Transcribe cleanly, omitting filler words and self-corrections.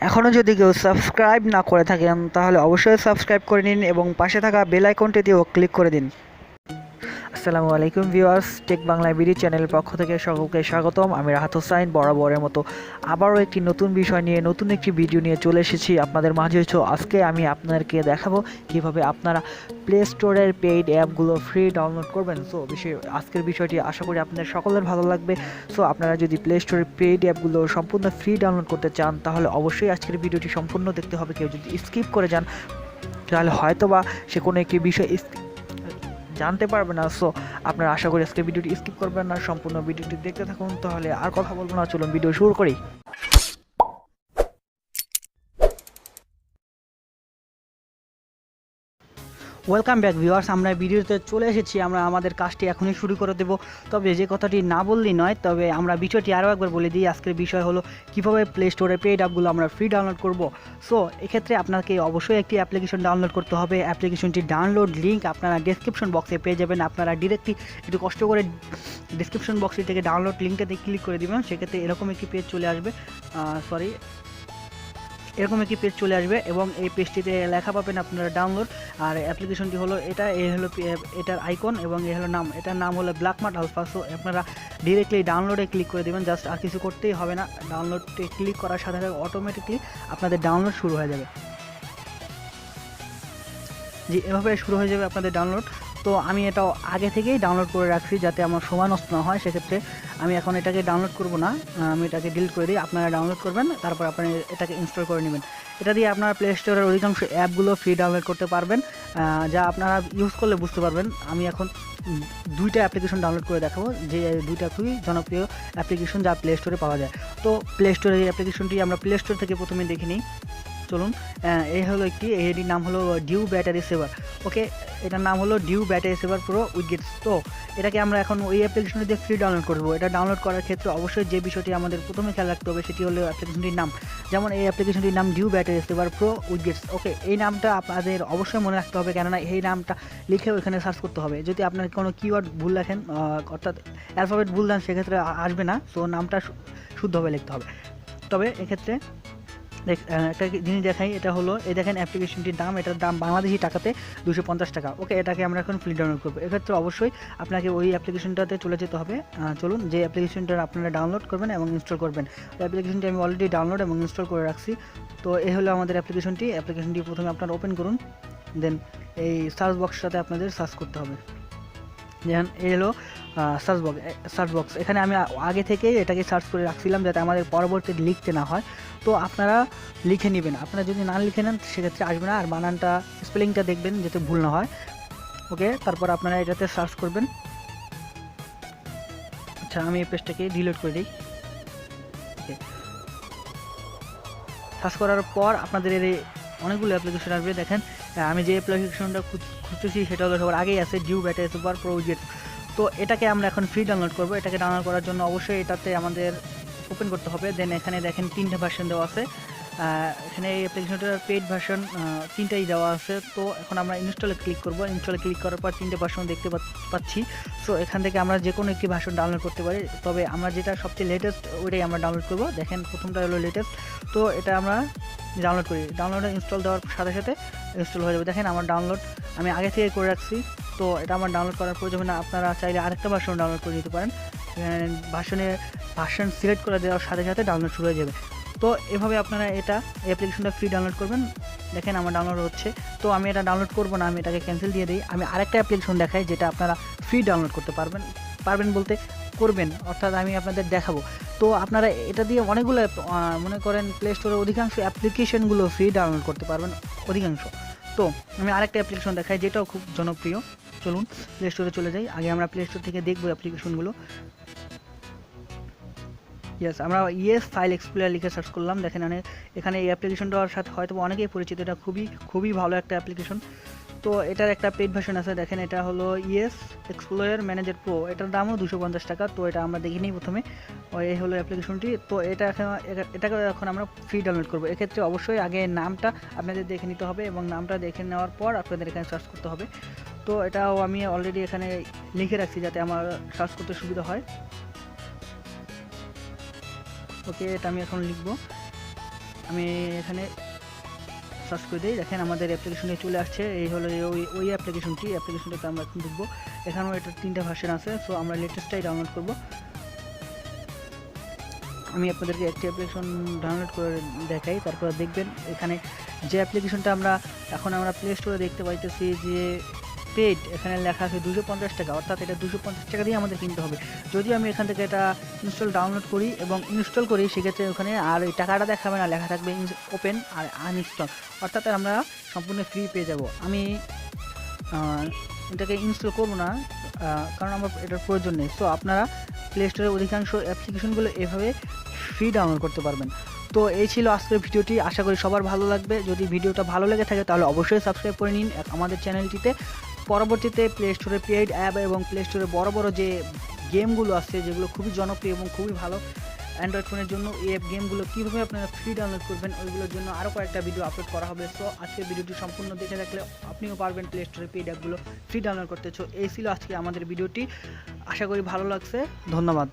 এখনও যদি কেউ সাবস্ক্রাইব না করে থাকেন তাহলে অবশ্যই সাবস্ক্রাইব করে নিন এবং পাশে থাকা বেল আইকনটিতেও ক্লিক করে দিন। আসসালামু আলাইকুম ভিউয়ার্স, টেক বাংলা বিডি চ্যানেলের পক্ষ থেকে সকলকে স্বাগতম। আমি রাহাত হোসাইন বরাবরের মতো আবারও একটি নতুন বিষয় নিয়ে নতুন একটি ভিডিও নিয়ে চলে এসেছি আপনাদের মাঝে। আজকে আমি আপনাদেরকে দেখাবো কিভাবে আপনারা প্লে স্টোরের পেইড অ্যাপগুলো ফ্রি ডাউনলোড করবেন। সো আজকের বিষয়টি আশা করি আপনাদের সকলের ভালো লাগবে। সো আপনারা যদি প্লে স্টোরের পেইড অ্যাপগুলো সম্পূর্ণ ফ্রি ডাউনলোড করতে চান তাহলে অবশ্যই আজকের ভিডিওটি সম্পূর্ণ দেখতে হবে। কেউ যদি স্কিপ করে যান তাহলে হয়তো বা সে কোনো একটি বিষয় জানতে পারবে না। সো আপনারা আশা করি আজকে ভিডিওটি স্কিপ করবেন না, সম্পূর্ণ ভিডিওটি দেখতে থাকুন। তাহলে আর কথা বলবো না, চলুন ভিডিও শুরু করি। ওয়েলকাম ব্যাক ভিউয়ার্স, আমরা ভিডিওতে চলে এসেছি। আমরা আমাদের কাজটি এখনই শুরু করে দেব। তবে যে কথাটি না বললেই নয়, তবে আমরা বিষয়টি আরও একবার বলে দিই। আজকের বিষয় হলো কীভাবে প্লে স্টোরে পেইড অ্যাপগুলো আমরা ফ্রি ডাউনলোড করব। সো এক্ষেত্রে আপনাকে অবশ্যই একটি অ্যাপ্লিকেশন ডাউনলোড করতে হবে। অ্যাপ্লিকেশনটি ডাউনলোড লিঙ্ক আপনারা ডেসক্রিপশন বক্সে পেয়ে যাবেন। আপনারা ডিরেক্টলি একটু কষ্ট করে ডেসক্রিপশন বক্সটি থেকে ডাউনলোড লিঙ্কটাতে ক্লিক করে দেবেন। সেক্ষেত্রে এরকম একটি পেজ চলে আসবে, এরকম একটি পেজ চলে আসবে এবং এই পেজটিতে লেখা পাবেন আপনারা ডাউনলোড। আর অ্যাপ্লিকেশনটি হলো এটা, এই হলো এটার আইকন এবং এই হলো নাম। এটার নাম হলো ব্ল্যাকমার্ট আলফা। সো আপনারা ডিরেক্টলি ডাউনলোডে ক্লিক করে দেবেন। জাস্ট আর কিছু করতেই হবে না, ডাউনলোডে ক্লিক করার সাথে সাথে অটোমেটিকলি আপনাদের ডাউনলোড শুরু হয়ে যাবে। জি, এভাবে শুরু হয়ে যাবে আপনাদের ডাউনলোড। তো আমি এটা আগে থেকেই ডাউনলোড করে রাখছি যাতে আমার সময় নষ্ট না হয়। সেক্ষেত্রে আমি এখন এটাকে ডাউনলোড করব না, আমি এটাকে ডিলিট করে দিই। আপনারা ডাউনলোড করবেন, তারপর আপনি এটাকে ইনস্টল করে নেবেন। এটা দিয়ে আপনারা প্লে স্টোরের অধিকাংশ অ্যাপগুলো ফ্রি ডাউনলোড করতে পারবেন, যা আপনারা ইউজ করলে বুঝতে পারবেন। আমি এখন দুইটা অ্যাপ্লিকেশন ডাউনলোড করে দেখাবো, যে দুইটা খুবই জনপ্রিয় অ্যাপ্লিকেশন যা প্লে স্টোরে পাওয়া যায়। তো প্লে স্টোরের এই অ্যাপ্লিকেশনটি আমরা প্লে স্টোর থেকে প্রথমে দেখে নিই। চলুন, এই হলো এটির নাম হলো ডিউ ব্যাটারি সেভার। ওকে, এটার নাম হলো ডিউ ব্যাটারি সেভার প্রো উইগেটস। তো এটাকে আমরা এখন ওই অ্যাপ্লিকেশনটি দিয়ে ফ্রি ডাউনলোড করবো। এটা ডাউনলোড করার ক্ষেত্রে অবশ্যই যে বিষয়টি আমাদের প্রথমে খেয়াল রাখতে হবে সেটি হলো অ্যাপ্লিকেশনটির নাম। যেমন এই অ্যাপ্লিকেশনটির নাম ডিউ ব্যাটারি সেভার প্রো উইগেটস। ওকে, এই নামটা আপনাদের অবশ্যই মনে রাখতে হবে, কেননা এই নামটা লিখেও এখানে সার্চ করতে হবে। যদি আপনার কোনো কিওয়ার্ড ভুল লেখেন, অর্থাৎ অ্যালফাবেট ভুল দেন, সেক্ষেত্রে আসবে না। সো নামটা শুদ্ধভাবে লিখতে হবে। তবে এক্ষেত্রে একটা জিনিস দেখাই, এটা হলো এই দেখেন অ্যাপ্লিকেশনটির দাম। এটার দাম বাংলাদেশি টাকাতে 250 টাকা। ওকে, এটাকে আমরা এখন ফ্রি ডাউনলোড করবো। এক্ষেত্রে অবশ্যই আপনাকে ওই অ্যাপ্লিকেশনটাতে চলে যেতে হবে। চলুন, যে অ্যাপ্লিকেশনটা আপনারা ডাউনলোড করবেন এবং ইনস্টল করবেন। ওই অ্যাপ্লিকেশনটি আমি অলরেডি ডাউনলোড এবং ইনস্টল করে রাখছি। তো এই হলো আমাদের অ্যাপ্লিকেশনটি প্রথমে আপনারা ওপেন করুন। দেন এই সার্চ বক্সটাতে আপনাদের সার্চ করতে হবে। যেমন এই হলো সার্চ বক্স। এখানে আমি আগে থেকেই এটাকে সার্চ করে রাখছিলাম যাতে আমাদের পরবর্তীতে লিখতে না হয়। তো আপনারা লিখে নেবেন। আপনারা যদি না লিখে নেন সেক্ষেত্রে আসবে না। আর বানানটা, স্পেলিংটা দেখবেন যাতে ভুল না হয়। ওকে, তারপর আপনারা এটাতে সার্চ করবেন। আচ্ছা, আমি এই পেজটাকে ডিলিট করে দিই। ওকে, সার্চ করার পর আপনাদের এই অনেকগুলো অ্যাপ্লিকেশন আসবে। দেখেন আমি যে অ্যাপ্লিকেশনটা খুঁজতেছি সেটা হলো সবার আগেই আছে, ডিউ ব্যাটারি সুপার প্রো উইগেটস। তো এটাকে আমরা এখন ফ্রি ডাউনলোড করবো। এটাকে ডাউনলোড করার জন্য অবশ্যই এটাতে আমাদের ওপেন করতে হবে। দেন এখানে দেখেন 3টা ভার্সন দেওয়া আছে। এখানে এই অ্যাপ্লিকেশনটার পেইড ভার্সন 3টাই দেওয়া আছে। তো এখন আমরা ইনস্টলে ক্লিক করব। ইনস্টলে ক্লিক করার পর 3টে ভার্সন দেখতে পাচ্ছি। সো এখান থেকে আমরা যে কোনো একটি ভার্সন ডাউনলোড করতে পারি। তবে আমরা যেটা সবচেয়ে লেটেস্ট ওইটাই আমরা ডাউনলোড করব। দেখেন প্রথমটা হলো লেটেস্ট। তো এটা আমরা ডাউনলোড করি। ডাউনলোডে ইনস্টল দেওয়ার সাথে সাথে ইনস্টল হয়ে যাবে। দেখেন আমার ডাউনলোড আমি আগে থেকে করে রাখছি। তো এটা আমার ডাউনলোড করার প্রয়োজন না, আপনারা চাইলে আরেকটা ভার্সন ডাউনলোড করে নিতে পারেন। ভার্সন সিলেক্ট করে দেওয়ার সাথে সাথে ডাউনলোড শুরু হয়ে যাবে। তো এভাবে আপনারা এটা অ্যাপ্লিকেশনটা ফ্রি ডাউনলোড করবেন। দেখেন আমার ডাউনলোড হচ্ছে। তো আমি এটা ডাউনলোড করব না, আমি এটাকে ক্যান্সেল দিয়ে দিই। আমি আরেকটা অ্যাপ্লিকেশন দেখাই যেটা আপনারা ফ্রি ডাউনলোড করতে পারবেন বলতে করবেন, অর্থাৎ আমি আপনাদের দেখাবো। তো আপনারা এটা দিয়ে অনেকগুলো মনে করেন প্লে স্টোরের অধিকাংশ অ্যাপ্লিকেশনগুলো ফ্রি ডাউনলোড করতে পারবেন, অধিকাংশ। তো আমি আরেকটা অ্যাপ্লিকেশন দেখাই যেটাও খুব জনপ্রিয়। চলুন প্লে স্টোরে চলে যাই। আগে আমরা প্লে স্টোর থেকে দেখবো অ্যাপ্লিকেশনগুলো। আমরা ফাইল এক্সপ্লোরার লিখে সার্চ করলাম। দেখেন এখানে এই অ্যাপ্লিকেশনটার সাথে হয়তো অনেকেই পরিচিত। এটা খুবই ভালো একটা অ্যাপ্লিকেশন। তো এটার একটা পেইড ভার্সন আছে। দেখেন এটা হলো এক্সপ্লোরার ম্যানেজার প্রো। এটার দামও 250 টাকা। তো এটা আমরা দেখে নিই প্রথমে। এই হলো অ্যাপ্লিকেশনটি। তো এটাকে এখন আমরা ফ্রি ডাউনলোড করবো। এক্ষেত্রে অবশ্যই আগে নামটা আপনাদের দেখে নিতে হবে এবং নামটা দেখে নেওয়ার পর আপনাদের এখানে সার্চ করতে হবে। তো এটাও আমি অলরেডি এখানে লিখে রাখছি যাতে আমার সার্চ করতে সুবিধা হয়। ওকে, এটা আমি এখন লিখবো। আমি এখানে সার্চ করে দিই, দেখেন আমাদের অ্যাপ্লিকেশনে চলে আসছে। এই হলো ওই অ্যাপ্লিকেশনটাকে আমরা এখন দেখবো। এখানেও এটা 3টা ভার্সন আছে, সো আমরা লেটেস্টটাই ডাউনলোড করব। আমি আপনাদেরকে একটি অ্যাপ্লিকেশন ডাউনলোড করে দেখাই, তারপর দেখবেন এখানে যে অ্যাপ্লিকেশনটা আমরা প্লে স্টোরে দেখতে পাইতেছি যে পেড, এখানে লেখা আছে 250 টাকা, অর্থাৎ এটা 250 টাকা দিয়ে আমাদের কিনতে হবে। যদি আমি এখান থেকে এটা ডাউনলোড করি এবং ইনস্টল করি, সেক্ষেত্রে ওখানে আর এই টাকাটা দেখাবে না, লেখা থাকবে ওপেন আর আনইনস্টল, অর্থাৎ আমরা সম্পূর্ণ ফ্রি পেয়ে যাব। আমি এটাকে ইনস্টল করবো না, কারণ আমার এটার প্রয়োজন নেই। সো আপনারা প্লে স্টোরের অধিকাংশ অ্যাপ্লিকেশনগুলো এভাবে ফ্রি ডাউনলোড করতে পারবেন। তো এই ছিল আজকের ভিডিওটি, আশা করি সবার ভালো লাগবে। যদি ভিডিওটা ভালো লেগে থাকে তাহলে অবশ্যই সাবস্ক্রাইব করে নিন আমাদের চ্যানেলটিতে। পরবর্তীতে প্লে স্টোরে পেইড অ্যাপ এবং প্লে স্টোরে বড় বড় যে গেমগুলো আছে, যেগুলো খুবই জনপ্রিয় এবং খুবই ভালো অ্যান্ড্রয়েড ফোনের জন্য, এই অ্যাপ গেমগুলো কীভাবে আপনারা ফ্রি ডাউনলোড করবেন ওইগুলোর জন্য আরও কয়েকটা ভিডিও আপলোড করা হবে। সো আজকের ভিডিওটি সম্পূর্ণ দেখে থাকলে আপনিও পারবেন প্লে স্টোরে পেইড অ্যাপগুলো ফ্রি ডাউনলোড করতে। সো এই ছিল আজকে আমাদের ভিডিওটি, আশা করি ভালো লাগছে। ধন্যবাদ।